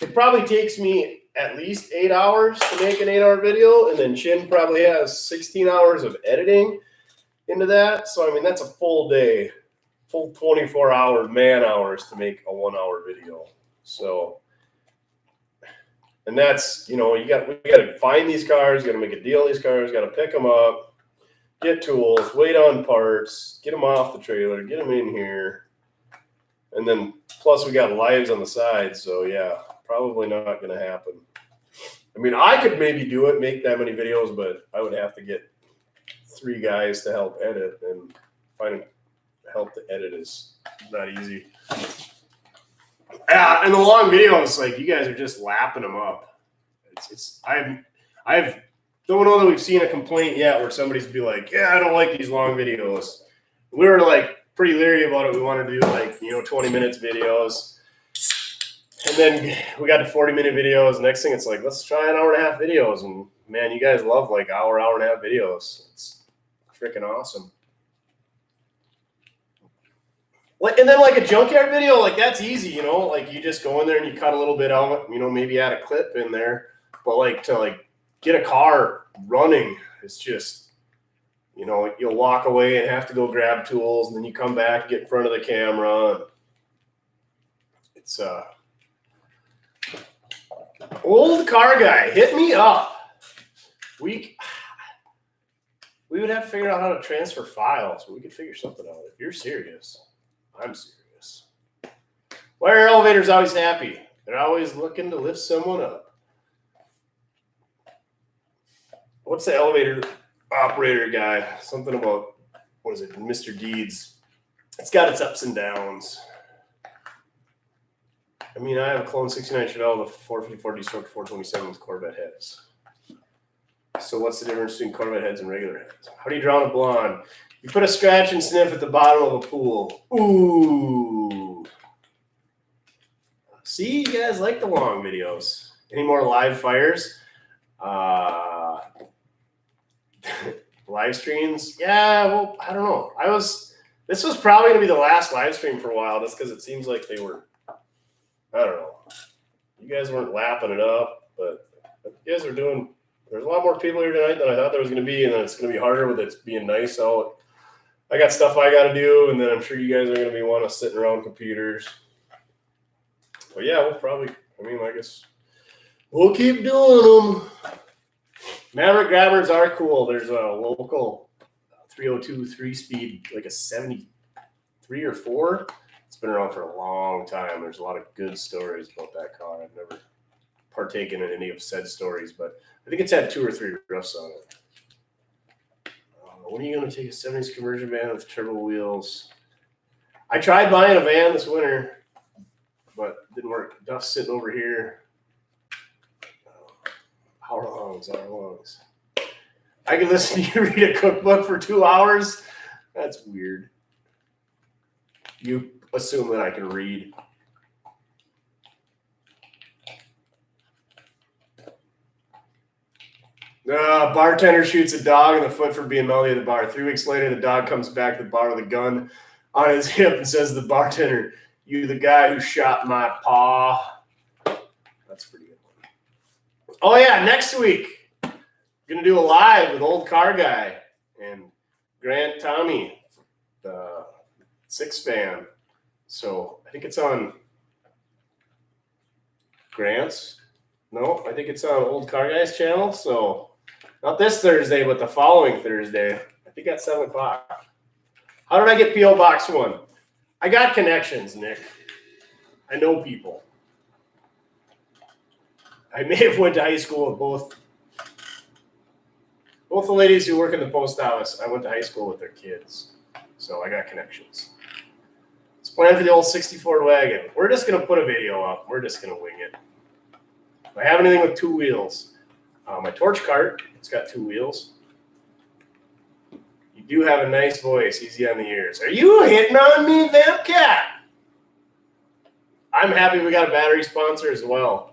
it probably takes me at least 8 hours to make an 8-hour video, and then Chin probably has 16 hours of editing. into that. So, I mean, that's a full day, full 24-hour man hours to make a 1-hour video. So, and that's, we got to find these cars, got to make a deal on these cars, got to pick them up, get tools, wait on parts, get them off the trailer, get them in here. And then plus we got lives on the side. So yeah, probably not going to happen. I mean, I could maybe do it, make that many videos, but I would have to get 3 guys to help edit, and finding help to edit is not easy. Yeah, and the long videos, like, you guys are just lapping them up. I've don't know that we've seen a complaint yet where somebody's be like, yeah, I don't like these long videos. We were like pretty leery about it. We wanted to do like 20 minutes videos, and then we got to 40-minute videos. Next thing, it's like, let's try an hour-and-a-half videos. And man, you guys love like hour-and-a-half videos. It's freaking awesome. And then like a junkyard video, like that's easy, like you just go in there and you cut a little bit out, maybe add a clip in there. But like to like get a car running, it's just, you'll walk away and have to go grab tools, and then you come back, get in front of the camera. It's Olde Carr Guy, hit me up. We would have to figure out how to transfer files, but we could figure something out. If you're serious, I'm serious. Why are elevators always happy? They're always looking to lift someone up. What's the elevator operator guy? Something about, what is it, Mr. Deeds. It's got its ups and downs. I mean, I have a clone 69 Chevelle with 454 D-stroke 427 with Corvette heads. So what's the difference between Corvette heads and regular heads? How do you drown a blonde? You put a scratch and sniff at the bottom of a pool. Ooh. See, you guys like the long videos. Any more live fires? Live streams? Yeah, well, I don't know. This was probably going to be the last live stream for a while, just because it seems like they were, I don't know. You guys weren't lapping it up, but you guys are doing, there's a lot more people here tonight than I thought there was going to be, and then it's going to be harder with it being nice out. I got stuff I got to do, and then I'm sure you guys are going to be wanting to sit around computers. But yeah, we'll probably, I guess we'll keep doing them. Maverick grabbers are cool. There's a local 302 3-speed, like a 73 or 4. It's been around for a long time. There's a lot of good stories about that car. I've never partaken in any of said stories, but I think it's had 2 or 3 roofs on it. When are you going to take a 70s conversion van with turbo wheels? I tried buying a van this winter, but it didn't work. Duff's sitting over here. Hour longs. I can listen to you read a cookbook for 2 hours? That's weird. You assume that I can read. Bartender shoots a dog in the foot for being melly at the bar. 3 weeks later, the dog comes back to the bar with a gun on his hip and says to the bartender, "You the guy who shot my paw." That's a pretty good one. Oh, yeah, next week, I'm going to do a live with Olde Carr Guy and Grant Tommy, the 6 fan. So I think it's on Grant's. No, I think it's on Olde Carr Guy's channel. So not this Thursday, but the following Thursday. I think at 7 o'clock. How did I get P.O. Box 1? I got connections, Nick. I know people. I may have went to high school with both the ladies who work in the post office. I went to high school with their kids. So I got connections. It's planned for the old 64 wagon. We're just going to put a video up. We're just going to wing it. If I have anything with 2 wheels, my torch cart, it's got 2 wheels. You do have a nice voice, easy on the ears. Are you hitting on me, Vamp Cat? I'm happy we got a battery sponsor as well.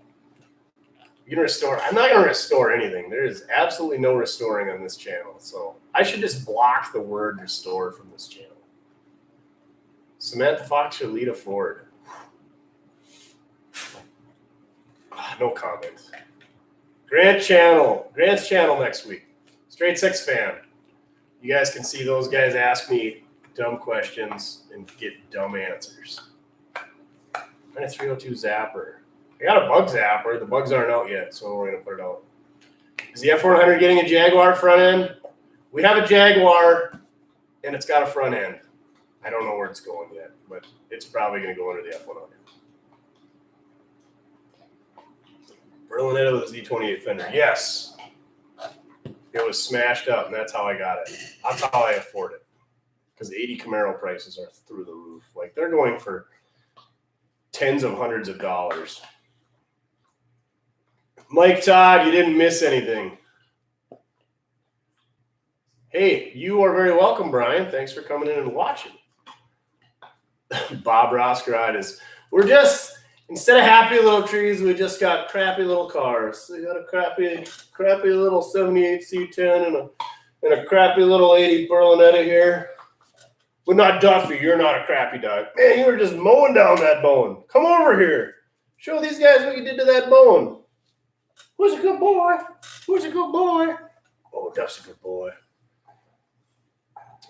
You can restore. I'm not going to restore anything. There is absolutely no restoring on this channel. So I should just block the word restore from this channel. Samantha Fox or Lita Ford? No comment. Grant's channel next week. Straight 6 fan. You guys can see those guys ask me dumb questions and get dumb answers. And a 302 zapper. I got a bug zapper. The bugs aren't out yet, so we're going to put it out. Is the F100 getting a Jaguar front end? We have a Jaguar, and it's got a front end. I don't know where it's going yet, but it's probably going to go under the F100. Berlinetta with a Z28 fender. Yes. It was smashed up, and that's how I got it. That's how I afford it. Because the 80 Camaro prices are through the roof. Like, they're going for tens of hundreds of dollars. Mike Todd, you didn't miss anything. Hey, you are very welcome, Brian. Thanks for coming in and watching. Bob Roskerod is, we're just, instead of happy little trees, we just got crappy little cars. We got a crappy little 78 C10 and a crappy little 80 Berlinetta here. But not Duffy, you're not a crappy dog. Man, you were just mowing down that bone. Come over here. Show these guys what you did to that bone. Who's a good boy? Who's a good boy? Oh, Duff's a good boy.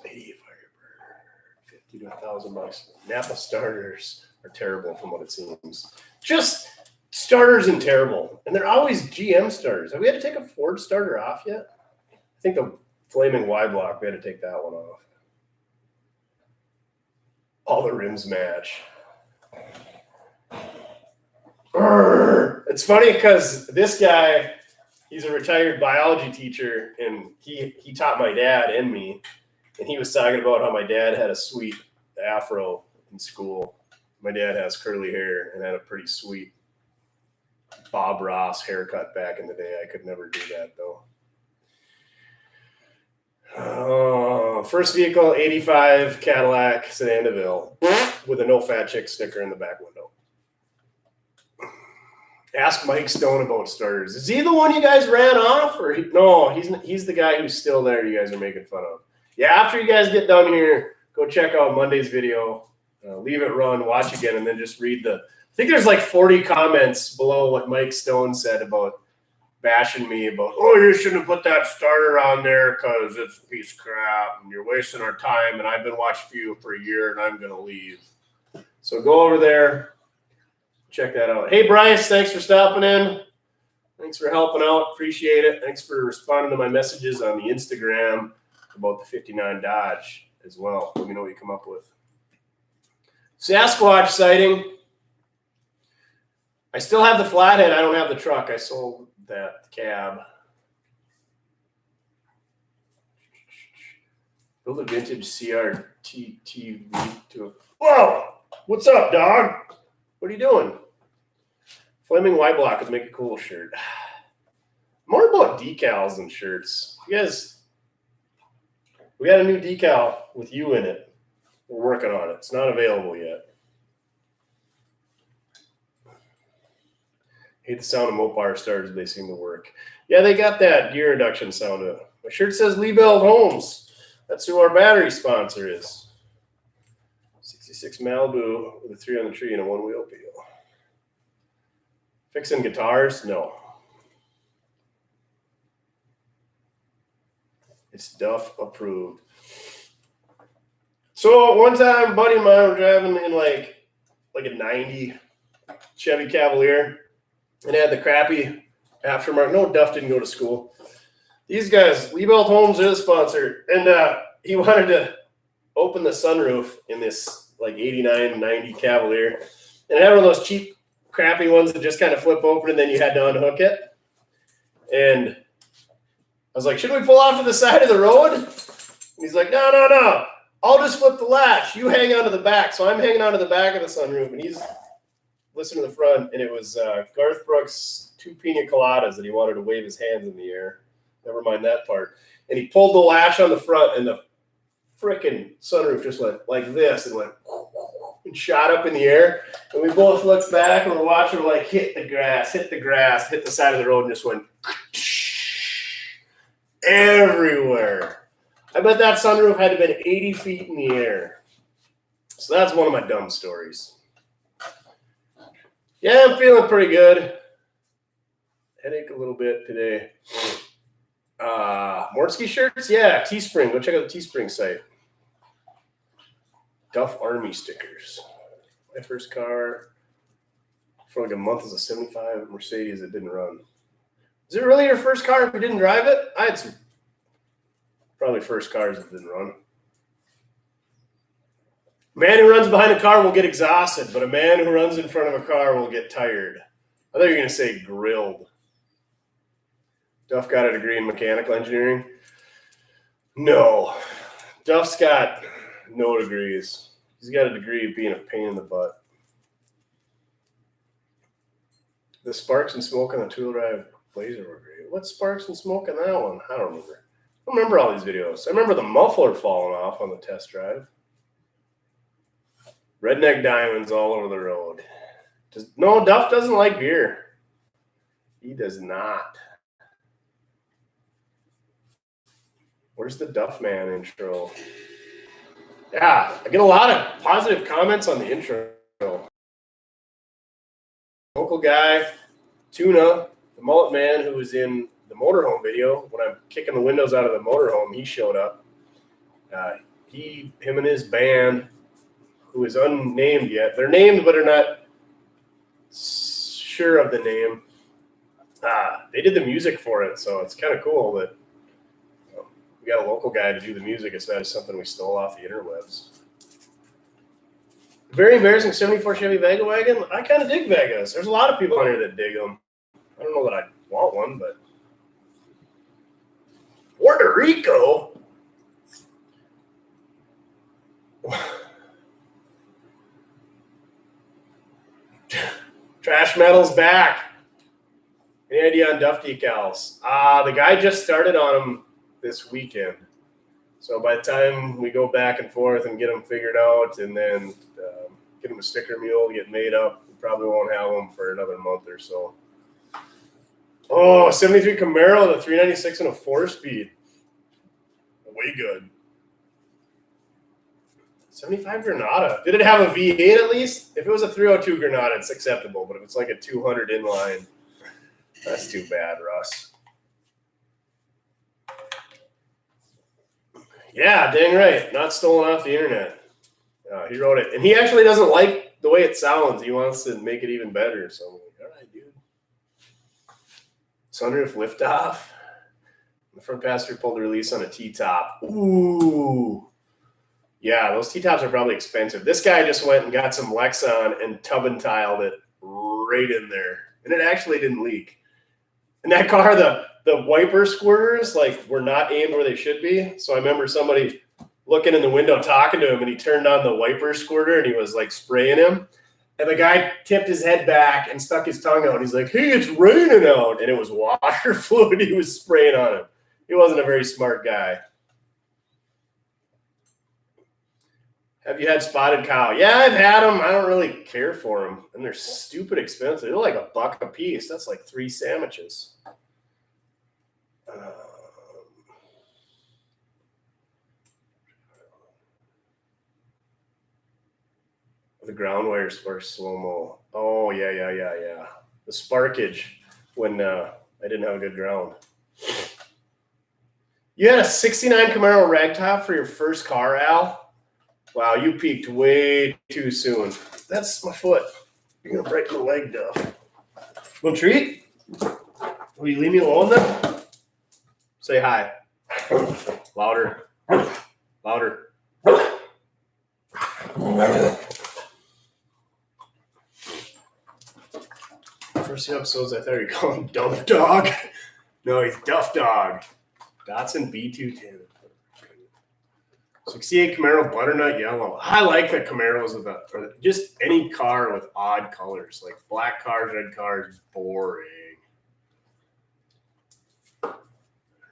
80 Firebird, 50 to $1,000. Napa starters are terrible from what it seems. Just starters and terrible. And they're always GM starters. Have we had to take a Ford starter off yet? I think the Flaming Y block, we had to take that one off. All the rims match. It's funny because this guy, he's a retired biology teacher, and he taught my dad and me. And he was talking about how my dad had a sweet afro in school. My dad has curly hair and had a pretty sweet Bob Ross haircut back in the day. I could never do that, though. First vehicle, 85 Cadillac Sedan DeVille with a no fat chick sticker in the back window. Ask Mike Stone about starters. Is he the one you guys ran off? Or no, he's the guy who's still there you guys are making fun of. Yeah, after you guys get done here, go check out Monday's video. Leave it run, watch again, and then just read I think there's like 40 comments below what Mike Stone said about bashing me about, oh, you shouldn't have put that starter on there because it's a piece of crap and you're wasting our time. And I've been watching you for a year and I'm going to leave. So go over there. Check that out. Hey, Bryce, thanks for stopping in. Thanks for helping out. Appreciate it. Thanks for responding to my messages on the Instagram about the 59 Dodge as well. Let me know what you come up with. Sasquatch sighting. I still have the flathead. I don't have the truck. I sold that cab. Build a vintage C.A.R. TV to a... Whoa! What's up, dog? What are you doing? Flaming Y block would make a cool shirt. More about decals than shirts. You guys, we got a new decal with you in it. We're working on it. It's not available yet. Hate the sound of Mopar starters. They seem to work. Yeah, they got that gear reduction sound to it. My shirt says Liebelt Homes. That's who our battery sponsor is. 66 Malibu with a 3 on the tree and a one-wheel peel. Fixing guitars? No. It's Duff approved. So one time, a buddy of mine were driving in like a 90 Chevy Cavalier and had the crappy aftermarket. No, Duff didn't go to school. These guys, Liebelt Homes, are the sponsor. And he wanted to open the sunroof in this like 89, 90 Cavalier. And it had one of those cheap, crappy ones that just kind of flip open and then you had to unhook it. And I was like, should we pull off to the side of the road? And he's like, no. I'll just flip the latch. You hang on to the back. So I'm hanging on to the back of the sunroof, and he's listening to the front. And it was Garth Brooks' 2 pina coladas that he wanted to wave his hands in the air. Never mind that part. And he pulled the latch on the front, and the frickin' sunroof just went like this and went and shot up in the air. And we both looked back, and we're watching her like hit the grass, hit the side of the road, and just went everywhere. I bet that sunroof had to have been 80 feet in the air. So that's one of my dumb stories. Yeah, I'm feeling pretty good. Headache a little bit today. Mortske shirts? Yeah, Teespring. Go check out the Teespring site. Duff Army stickers. My first car for like a month was a 75 Mercedes that didn't run. Is it really your first car if you didn't drive it? I had some probably first cars that didn't run. A man who runs behind a car will get exhausted, but a man who runs in front of a car will get tired. I thought you were going to say grilled. Duff got a degree in mechanical engineering. No. Duff's got no degrees. He's got a degree of being a pain in the butt. The sparks and smoke on the two-wheel drive Blazer were great. What sparks and smoke on that one? I don't remember. I don't remember all these videos. I remember the muffler falling off on the test drive. Redneck diamonds all over the road. No, Duff doesn't like beer. He does not. Where's the Duff Man intro? Yeah, I get a lot of positive comments on the intro. Local guy, Tuna, the mullet man who was in the motorhome video. When I'm kicking the windows out of the motorhome, he showed up. Him and his band, who is unnamed yet. They're named, but they're not sure of the name. They did the music for it, so it's kind of cool that we got a local guy to do the music instead of something we stole off the interwebs. Very embarrassing 74 Chevy Vega wagon. I kind of dig Vegas. There's a lot of people on here that dig them. I don't know that I want one, but Puerto Rico. Trash metal's back. Any idea on Duff decals? The guy just started on them this weekend. So by the time we go back and forth and get them figured out and then get them a sticker mule, get made up, we probably won't have them for another month or so. Oh, 73 Camaro, the 396 and a 4-speed. Way good. 75 Granada. Did it have a V8 at least? If it was a 302 Granada, it's acceptable. But if it's like a 200 inline, that's too bad, Russ. Yeah, dang right. Not stolen off the internet. He wrote it. And he actually doesn't like the way it sounds. He wants to make it even better. So I'm like, all right, dude. Sunroof liftoff. The front passenger pulled the release on a T-top. Ooh. Yeah, those T-tops are probably expensive. This guy just went and got some Lexan and tub and tiled it right in there. And it actually didn't leak. And that car, the wiper squirters, like, were not aimed where they should be. So I remember somebody looking in the window talking to him, and he turned on the wiper squirter, and he was, like, spraying him. And the guy tipped his head back and stuck his tongue out. He's like, hey, it's raining out. And it was water fluid he was spraying on him. He wasn't a very smart guy. Have you had spotted cow? Yeah, I've had them. I don't really care for them. And they're stupid expensive. They're like $1 a piece. That's like 3 sandwiches. The ground wires for slow-mo. Oh, yeah. The sparkage when I didn't have a good ground. You had a 69 Camaro ragtop for your first car, Al? Wow, you peaked way too soon. That's my foot. You're going to break my leg, Duff. Want a treat? Will you leave me alone then? Say hi. Louder. Louder. First few episodes, I thought you were calling him Duff Dog. No, he's Duff Dog. Datsun B210. 68 Camaro butternut yellow. I like the Camaros with or just any car with odd colors, like black cars, red cars, boring.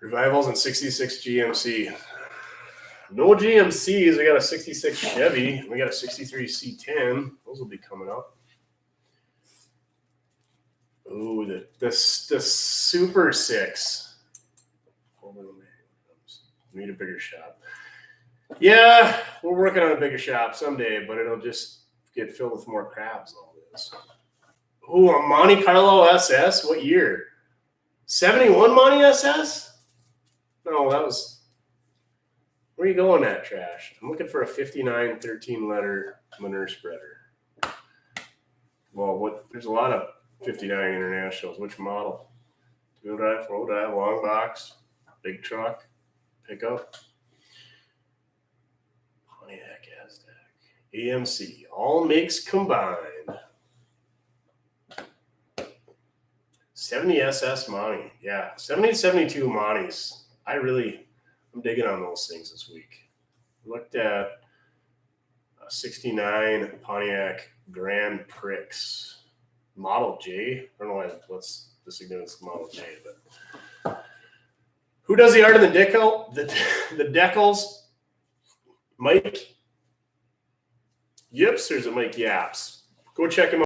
Revivals in 66 GMC. No GMCs. We got a 66 Chevy. We got a 63 C10. Those will be coming up. Ooh, the Super 6. Need a bigger shop. Yeah, we're working on a bigger shop someday, but it'll just get filled with more crabs. All this. Ooh, a Monte Carlo SS. What year? 71 Monte SS. No, that was. Where are you going at, trash? I'm looking for a 59 13 letter manure spreader. Well, there's a lot of 59 internationals. Which model? 2-wheel drive, 4-wheel drive, long box, big truck, pickup. Pontiac Aztec, AMC, all makes combined. 70 SS Monty. Yeah, 70 to 72 Monties. I'm digging on those things this week. Looked at a 69 Pontiac Grand Prix Model J. I don't know what's the significance of Model J, but who does the art of the decal? The decals? Mike Yips or is it Mike Yaps? Go check him out.